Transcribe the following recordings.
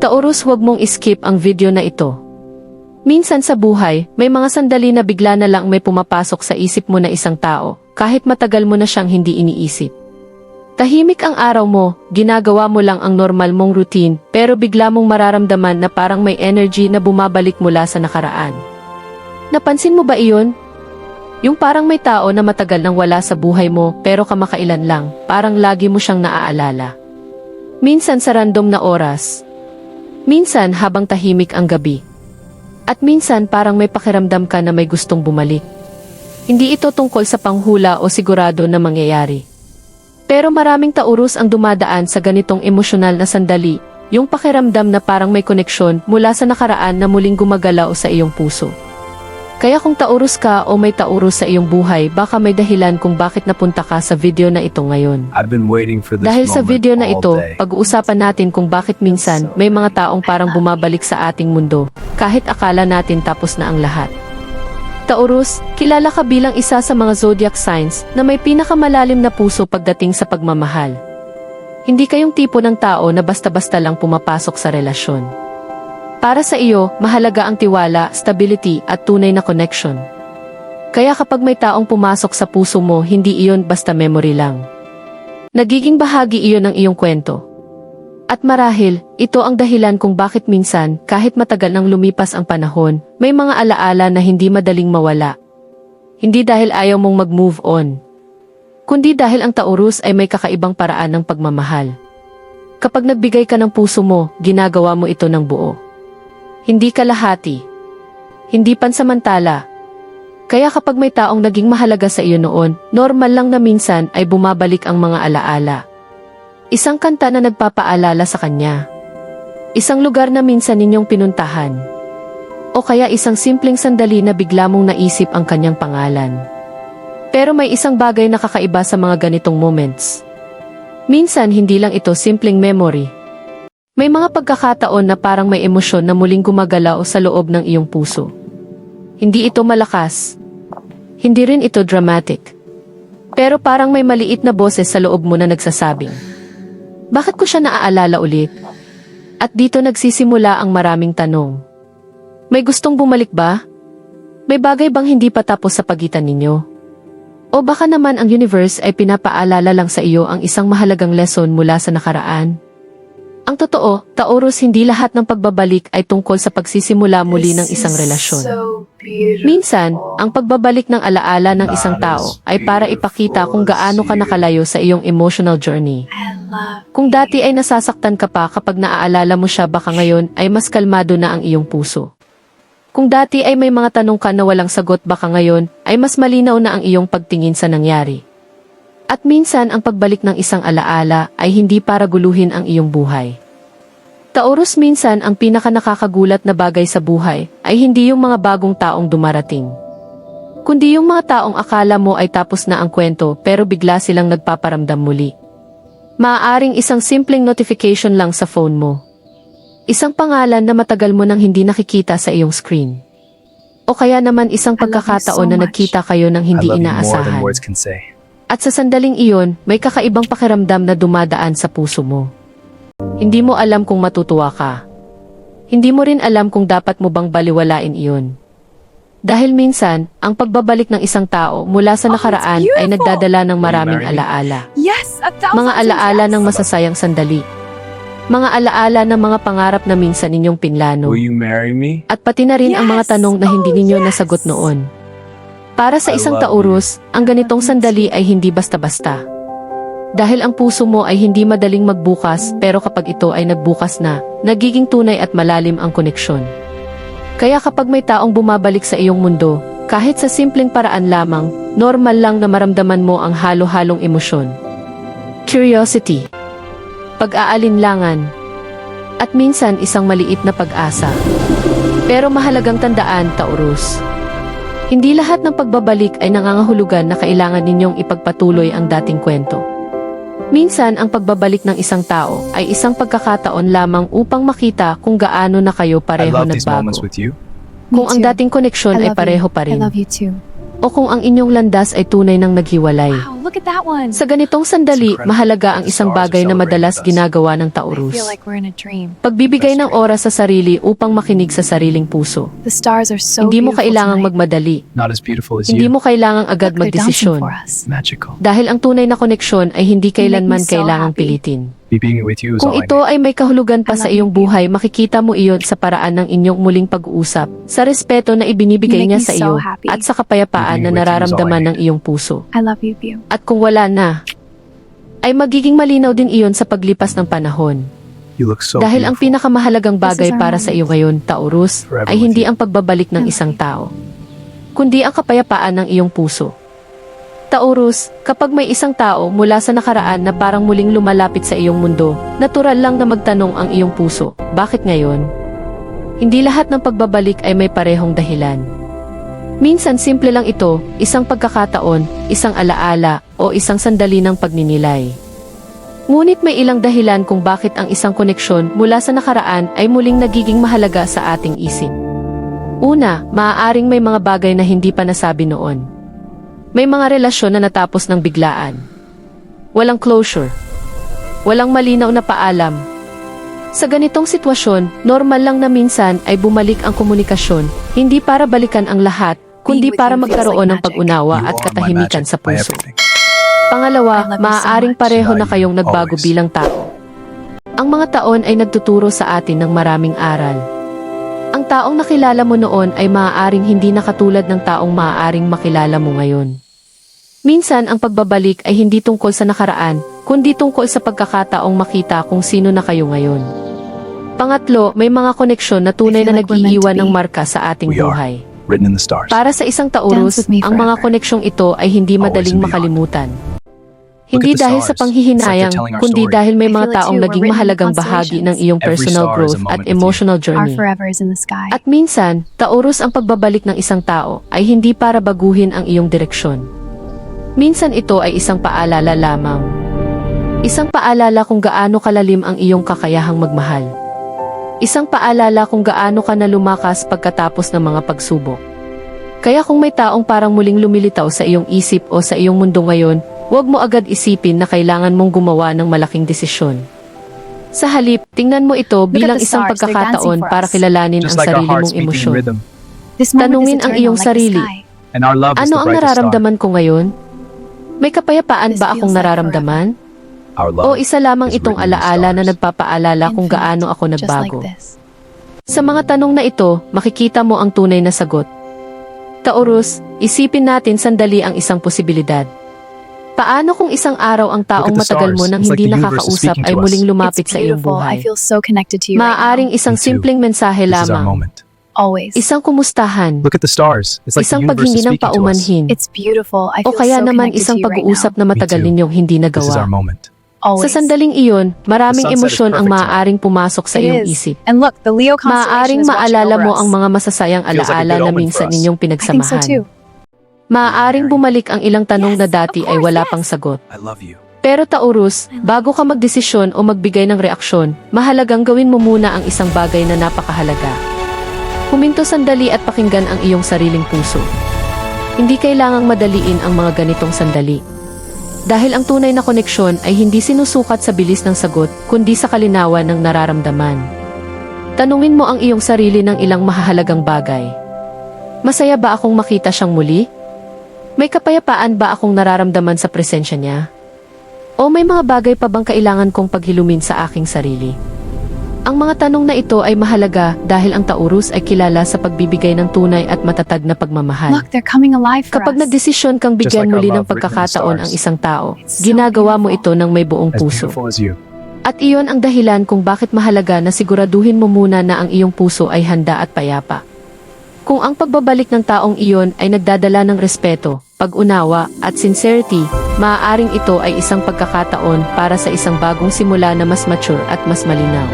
Taurus, huwag mong skip ang video na ito. Minsan sa buhay, may mga sandali na bigla na lang may pumapasok sa isip mo na isang tao, kahit matagal mo na siyang hindi iniisip. Tahimik ang araw mo, ginagawa mo lang ang normal mong routine, pero bigla mong mararamdaman na parang may energy na bumabalik mula sa nakaraan. Napansin mo ba iyon? Yung parang may tao na matagal nang wala sa buhay mo pero kamakailan lang, parang lagi mo siyang naaalala. Minsan sa random na oras. Minsan habang tahimik ang gabi. At minsan parang may pakiramdam ka na may gustong bumalik. Hindi ito tungkol sa panghula o sigurado na mangyayari. Pero maraming Taurus ang dumadaan sa ganitong emosyonal na sandali, yung pakiramdam na parang may koneksyon mula sa nakaraan na muling gumagalaw sa iyong puso. Kaya kung Taurus ka o may Taurus sa iyong buhay, baka may dahilan kung bakit napunta ka sa video na ito ngayon. Dahil sa video na ito, pag-uusapan natin kung bakit minsan may mga taong parang bumabalik sa ating mundo, kahit akala natin tapos na ang lahat. Taurus, kilala ka bilang isa sa mga zodiac signs na may pinakamalalim na puso pagdating sa pagmamahal. Hindi kayong tipo ng tao na basta-basta lang pumapasok sa relasyon. Para sa iyo, mahalaga ang tiwala, stability at tunay na connection. Kaya kapag may taong pumasok sa puso mo, hindi iyon basta memory lang. Nagiging bahagi iyon ng iyong kwento. At marahil, ito ang dahilan kung bakit minsan, kahit matagal nang lumipas ang panahon, may mga alaala na hindi madaling mawala. Hindi dahil ayaw mong mag-move on, kundi dahil ang Taurus ay may kakaibang paraan ng pagmamahal. Kapag nagbigay ka ng puso mo, ginagawa mo ito ng buo. Hindi kalahati. Hindi pansamantala. Kaya kapag may taong naging mahalaga sa iyo noon, normal lang na minsan ay bumabalik ang mga alaala. Isang kanta na nagpapaalala sa kanya. Isang lugar na minsan ninyong pinuntahan. O kaya isang simpleng sandali na bigla mong naisip ang kanyang pangalan. Pero may isang bagay na kakaiba sa mga ganitong moments. Minsan hindi lang ito simpleng memory. May mga pagkakataon na parang may emosyon na muling gumagalaw sa loob ng iyong puso. Hindi ito malakas. Hindi rin ito dramatic. Pero parang may maliit na boses sa loob mo na nagsasabing, bakit ko siya naaalala ulit? At dito nagsisimula ang maraming tanong. May gustong bumalik ba? May bagay bang hindi pa tapos sa pagitan ninyo? O baka naman ang universe ay pinapaalala lang sa iyo ang isang mahalagang lesson mula sa nakaraan? Ang totoo, Taurus, hindi lahat ng pagbabalik ay tungkol sa pagsisimula muli ng isang relasyon. Minsan, ang pagbabalik ng alaala ng isang tao ay para ipakita kung gaano ka nakalayo sa iyong emotional journey. Kung dati ay nasasaktan ka pa kapag naaalala mo siya, baka ngayon ay mas kalmado na ang iyong puso. Kung dati ay may mga tanong ka na walang sagot, baka ngayon ay mas malinaw na ang iyong pagtingin sa nangyari. At minsan ang pagbalik ng isang alaala ay hindi para guluhin ang iyong buhay. Taurus, minsan ang pinaka-nakakagulat na bagay sa buhay ay hindi yung mga bagong taong dumarating. Kundi yung mga taong akala mo ay tapos na ang kwento pero bigla silang nagpaparamdam muli. Maaaring isang simpleng notification lang sa phone mo. Isang pangalan na matagal mo nang hindi nakikita sa iyong screen. O kaya naman isang pagkakataon na nagkita kayo ng hindi inaasahan. At sa sandaling iyon, may kakaibang pakiramdam na dumadaan sa puso mo. Hindi mo alam kung matutuwa ka. Hindi mo rin alam kung dapat mo bang baliwalain iyon. Dahil minsan, ang pagbabalik ng isang tao mula sa nakaraan ay nagdadala ng maraming alaala. Mga alaala ng masasayang sandali. Mga alaala ng mga pangarap na minsan ninyong pinlano. At pati na rin ang mga tanong na hindi ninyo nasagot noon. Para sa isang Taurus, ang ganitong sandali ay hindi basta-basta. Dahil ang puso mo ay hindi madaling magbukas, pero kapag ito ay nagbukas na, nagiging tunay at malalim ang koneksyon. Kaya kapag may taong bumabalik sa iyong mundo, kahit sa simpleng paraan lamang, normal lang na maramdaman mo ang halo-halong emosyon. Curiosity, pag-aalinlangan, at minsan isang maliit na pag-asa. Pero mahalagang tandaan, Taurus. Hindi lahat ng pagbabalik ay nangangahulugan na kailangan ninyong ipagpatuloy ang dating kwento. Minsan ang pagbabalik ng isang tao ay isang pagkakataon lamang upang makita kung gaano na kayo pareho nagbago. Kung ang dating koneksyon ay pareho pa rin. o kung ang inyong landas ay tunay nang naghiwalay. Wow, look at that one. Sa ganitong sandali, mahalaga ang isang bagay na madalas ginagawa ng I Taurus. feel like we're in a dream. Pagbibigay ng oras sa sarili upang makinig sa sariling puso. The stars are so Hindi mo beautiful kailangang tonight. magmadali. Not as beautiful as Hindi you. mo kailangang agad Look, they're magdesisyon. dancing for us. Magical. Dahil ang tunay na koneksyon ay hindi kailanman so kailangang happy. pilitin. Be being with you is Kung all I ito need. ay may kahulugan pa I sa love iyong you. buhay, makikita mo iyon sa paraan ng inyong muling pag-uusap, sa respeto na ibinibigay You make niya me sa so iyo, happy. at sa kapayapaan na Being with you is all I nararamdaman ng need. iyong puso. I love you, Pew. At kung wala na, ay magiging malinaw din iyon sa paglipas ng panahon. You look so Dahil ang beautiful. pinakamahalagang bagay This is our para sa iyo ngayon, Taurus, Forever ay with hindi you. ang pagbabalik ng I love isang you. tao, kundi ang kapayapaan ng iyong puso. Taurus, kapag may isang tao mula sa nakaraan na parang muling lumalapit sa iyong mundo, natural lang na magtanong ang iyong puso, bakit ngayon? Hindi lahat ng pagbabalik ay may parehong dahilan. Minsan simple lang ito, isang pagkakataon, isang alaala, o isang sandali ng pagninilay. Ngunit may ilang dahilan kung bakit ang isang koneksyon mula sa nakaraan ay muling nagiging mahalaga sa ating isip. Una, maaaring may mga bagay na hindi pa nasabi noon. May mga relasyon na natapos ng biglaan. Walang closure. Walang malinaw na paalam. Sa ganitong sitwasyon, normal lang na minsan ay bumalik ang komunikasyon, hindi para balikan ang lahat, kundi Being with para you feels magkaroon like ng magic. pag-unawa You at are my katahimikan magic, sa my puso. everything. Pangalawa, I love you so maaaring much. pareho na Love you, kayong nagbago always. bilang tao. Ang mga taon ay nagtuturo sa atin ng maraming aral. Ang taong nakilala mo noon ay maaaring hindi na katulad ng taong maaaring makilala mo ngayon. Minsan ang pagbabalik ay hindi tungkol sa nakaraan, kundi tungkol sa pagkakataong makita kung sino na kayo ngayon. Pangatlo, may mga koneksyon na tunay I feel na like we're meant to nag-iiwan ng be. marka sa ating We are. buhay. Written in the stars. Para sa isang Taurus, Dance with me ang mga forever. koneksyong ito ay hindi Always madaling and beyond. makalimutan. Look Hindi at the dahil sa stars. panghihinayang, It's like they're telling our kundi story. dahil may I mga feel it taong too. We're naging written in mahalagang bahagi ng iyong Every personal star is a growth moment at with you. emotional Our journey. forever is in the sky. At minsan, Taurus ang pagbabalik ng isang tao ay hindi para baguhin ang iyong direksyon. Minsan ito ay isang paalala lamang. Isang paalala kung gaano kalalim ang iyong kakayahang magmahal. Isang paalala kung gaano ka na lumakas pagkatapos ng mga pagsubok. Kaya kung may taong parang muling lumilitaw sa iyong isip o sa iyong mundo ngayon, huwag mo agad isipin na kailangan mong gumawa ng malaking desisyon. Sa halip, tingnan mo ito bilang the isang stars, they're pagkakataon dancing for para us. kilalanin ang Just like our sarili hearts mong beating in emosyon. rhythm. This moment Tanungin is ang eternal, iyong like the sarili. sky. And our love is Ano the ang brightest star. nararamdaman ko ngayon? May kapayapaan This ba akong feels like nararamdaman? Our love O isa lamang is itong written in the alaala na stars. nagpapaalala kung Infinite, gaano ako just like nagbago? this. Sa mga tanong na ito, makikita mo ang tunay na sagot. Taurus, isipin natin sandali ang isang posibilidad. Paano kung isang araw ang taong Look at the matagal mo stars. nang It's like hindi the universe is nakakausap speaking ay to us. muling lumapit It's sa iyong beautiful. I buhay? feel so connected to you right Maaaring now. isang Me too. simpleng mensahe This is our lamang, moment. Always. isang kumustahan, Look at the stars. It's like the isang universe is paghingi ng speaking to us. paumanhin, It's beautiful. I o feel kaya so naman connected isang to you right pag-uusap now. na matagal too. ninyong hindi This is our nagawa. moment. Sa Always. sandaling iyon, maraming The sunset is emosyon ang perfect maaaring pumasok sa It iyong is. isip. And look, the Leo constellation Maaaring is watching maalala over mo us. ang mga masasayang Feels like a alaala good na omen minsan for us. ninyong I think so pinagsamahan. too. Maaaring bumalik ang ilang tanong na dati ay wala pang sagot. I love you. Pero Taurus, bago ka magdesisyon o magbigay ng reaksyon, mahalagang gawin mo muna ang isang bagay na napakahalaga. Huminto sandali at pakinggan ang iyong sariling puso. Hindi kailangang madaliin ang mga ganitong sandali. Dahil ang tunay na koneksyon ay hindi sinusukat sa bilis ng sagot, kundi sa kalinawan ng nararamdaman. Tanungin mo ang iyong sarili ng ilang mahahalagang bagay. Masaya ba akong makita siyang muli? May kapayapaan ba akong nararamdaman sa presensya niya? O may mga bagay pa bang kailangan kong paghilumin sa aking sarili? Ang mga tanong na ito ay mahalaga dahil ang Taurus ay kilala sa pagbibigay ng tunay at matatag na pagmamahal. Look, they're coming alive for Kapag us. nagdesisyon kang bigyan Just like our muli ng love written in the pagkakataon ang stars. isang tao, It's so ginagawa mo ito beautiful. ng may buong As puso. beautiful as you. At iyon ang dahilan kung bakit mahalaga na siguraduhin mo muna na ang iyong puso ay handa at payapa. Kung ang pagbabalik ng taong iyon ay nagdadala ng respeto, pag-unawa, at sincerity, maaaring ito ay isang pagkakataon para sa isang bagong simula na mas mature at mas malinaw.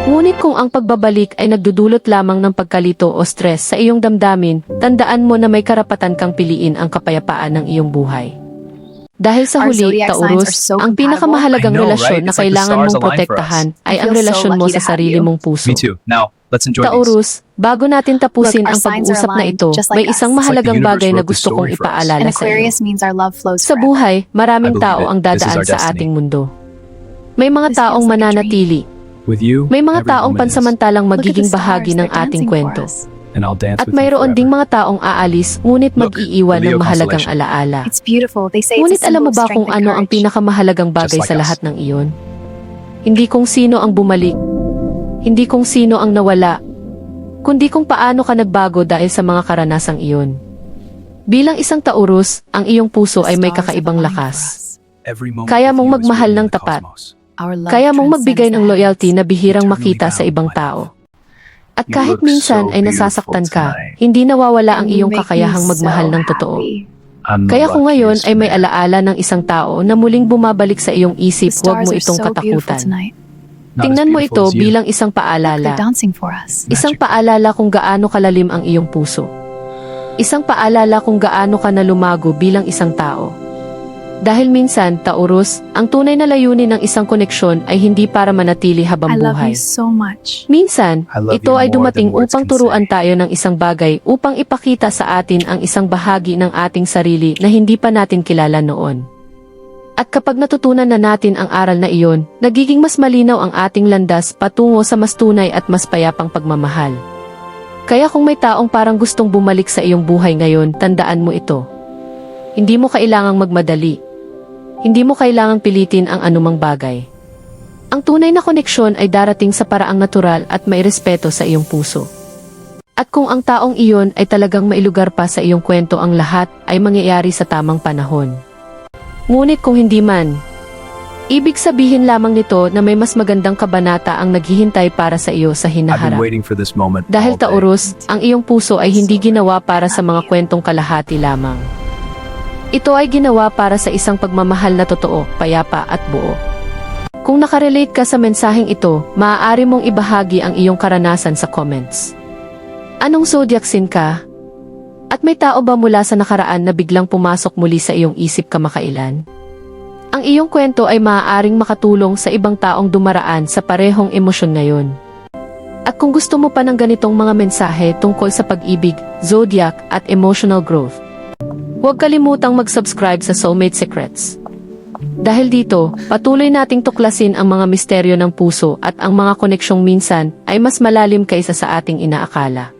Ngunit kung ang pagbabalik ay nagdudulot lamang ng pagkalito o stress sa iyong damdamin, tandaan mo na may karapatan kang piliin ang kapayapaan ng iyong buhay. Dahil sa Our huli, zodiac signs Taurus, are so ang compatible. pinakamahalagang I know, relasyon right? na It's like the kailangan stars mong align for us. protektahan ay I ang feel so relasyon mo lucky sa to have sarili you. mong puso. Me too. Now, Let's enjoy these. Taurus, bago natin tapusin Look, our ang signs are pag-uusap na aligned, ito, just like may us. isang It's like the mahalagang universe bagay na wrote this gusto kong story for us. ipaalala And sa iyo. Aquarius means our love flows Sa forever. buhay, maraming I believe tao it. ang This is dadaan our sa destiny. ating mundo. May mga This taong feels like a mananatili, With you, may mga every taong moment is. pansamantalang Look at the magiging stars, bahagi ng they're ating dancing for kwento. us. And I'll dance At with you mayroon forever. ding mga taong aalis, ngunit Look, mag-iiwan the ng Leo mahalagang constellation. alaala. It's beautiful. They say Ngunit it's a alam symbol mo of ba strength kung and ano ang courage. pinakamahalagang bagay Just sa like lahat us. ng iyon? Hindi kung sino ang bumalik, hindi kung sino ang nawala, kundi kung paano ka nagbago dahil sa mga karanasang iyon. Bilang isang Taurus, ang iyong puso ay may Stars have kakaibang aligned for lakas. us. Every moment Kaya with mong you is magmahal written ng in the tapat. cosmos. Our love Kaya mong magbigay transcends ng the loyalty heavens. na bihirang Eternally makita sa bound ibang by tao. At You kahit look minsan so ay nasasaktan beautiful ka, tonight. hindi nawawala ang And you iyong make me kakayahang magmahal so ng totoo. happy. I'm the Kaya kung ngayon luckiest ay may man. alaala ng isang tao na muling bumabalik sa iyong The isip, huwag stars mo are itong so beautiful katakutan. tonight. Not as Tingnan mo beautiful ito as you. bilang isang They're paalala. dancing for us. Isang Magic. paalala kung gaano kalalim ang iyong puso. Isang paalala kung gaano ka na lumago bilang isang tao. Dahil minsan, Taurus, ang tunay na layunin ng isang koneksyon ay hindi para manatili habang I love buhay. you so much. Minsan, I love ito you ay more dumating than words upang can turuan say. tayo ng isang bagay upang ipakita sa atin ang isang bahagi ng ating sarili na hindi pa natin kilala noon. At kapag natutunan na natin ang aral na iyon, nagiging mas malinaw ang ating landas patungo sa mas tunay at mas payapang pagmamahal. Kaya kung may taong parang gustong bumalik sa iyong buhay ngayon, tandaan mo ito. Hindi mo kailangang magmadali. Hindi mo kailangang pilitin ang anumang bagay. Ang tunay na koneksyon ay darating sa paraang natural at may respeto sa iyong puso. At kung ang taong iyon ay talagang mailugar pa sa iyong kwento, ang lahat ay mangyayari sa tamang panahon. Ngunit kung hindi man, ibig sabihin lamang nito na may mas magandang kabanata ang naghihintay para sa iyo sa I've been hinaharap. waiting for this moment Dahil all day. Taurus, ang iyong puso ay hindi ginawa para sa mga kwentong kalahati lamang. Ito ay ginawa para sa isang pagmamahal na totoo, payapa at buo. Kung nakarelate ka sa mensaheng ito, maaari mong ibahagi ang iyong karanasan sa comments. Anong zodiac sign ka? At may tao ba mula sa nakaraan na biglang pumasok muli sa iyong isip kamakailan? Ang iyong kwento ay maaaring makatulong sa ibang taong dumaraan sa parehong emosyon ngayon. At kung gusto mo pa ng ganitong mga mensahe tungkol sa pag-ibig, zodiac at emotional growth, huwag kalimutang mag-subscribe sa Soulmate Secrets. Dahil dito, patuloy nating tuklasin ang mga misteryo ng puso at ang mga koneksyong minsan ay mas malalim kaysa sa ating inaakala.